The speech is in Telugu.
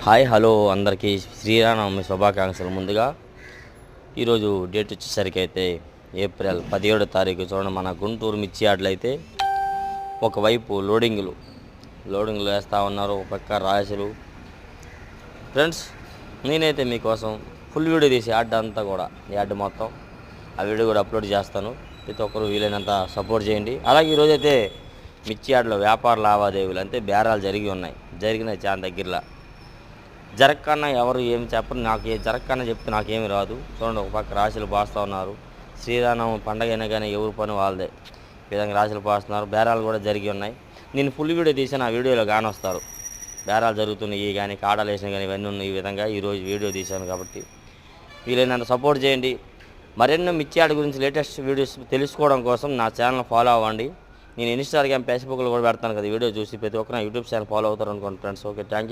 హాయ్ హలో అందరికీ శ్రీరామనవమి శుభాకాంక్షలు. ముందుగా ఈరోజు డేట్ వచ్చేసరికి అయితే ఏప్రిల్ 17 తారీఖు. చూడండి, మన గుంటూరు మిర్చి యార్డులు అయితే ఒకవైపు లోడింగ్లు వేస్తూ ఉన్నారు, ఒక పక్క రాశులు. ఫ్రెండ్స్, నేనైతే మీకోసం ఫుల్ వీడియో తీసి యార్డ్ అంతా కూడా, యార్డ్ మొత్తం ఆ వీడియో కూడా అప్లోడ్ చేస్తాను. ప్రతి ఒక్కరు వీలైనంత సపోర్ట్ చేయండి. అలాగే ఈరోజైతే మిర్చి యార్డులో వ్యాపార లావాదేవీలు అంటే బేరాలు జరిగినాయి చాలా దగ్గరలో. జరక్కన్నా ఎవరు ఏమి చెప్పరు, నాకు జరక్కన్నా చెప్తే నాకేమి రాదు. చూడండి, ఒక పక్క రాశులు పాస్తూ ఉన్నారు. శ్రీరామనవమి పండగ అయినా కానీ ఎవరి పని వాళ్ళదే. ఈ విధంగా రాశులు పాస్తున్నారు, బేరాలు కూడా జరిగి ఉన్నాయి. నేను ఫుల్ వీడియో తీసాను, ఆ వీడియోలో కానొస్తారు. బేరాలు జరుగుతున్నాయి కానీ, కాడలు వేసినా కానీ ఇవన్నీ ఉన్నాయి. ఈ విధంగా ఈరోజు వీడియో తీశాను కాబట్టి వీలైనంత సపోర్ట్ చేయండి. మరెన్నో మిర్చి యార్డ్ గురించి లేటెస్ట్ వీడియోస్ తెలుసుకోవడం కోసం నా ఛానల్ ఫాలో అవ్వండి. నేను ఇన్స్టాగ్రామ్, ఫేస్బుక్లో కూడా పెడతాను కదా వీడియో చూసి ప్రతి ఒక్కరు నా యూట్యూబ్ ఛానల్ ఫాలో అవుతారు అనుకోండి ఫ్రెండ్స్. Okay, thank you.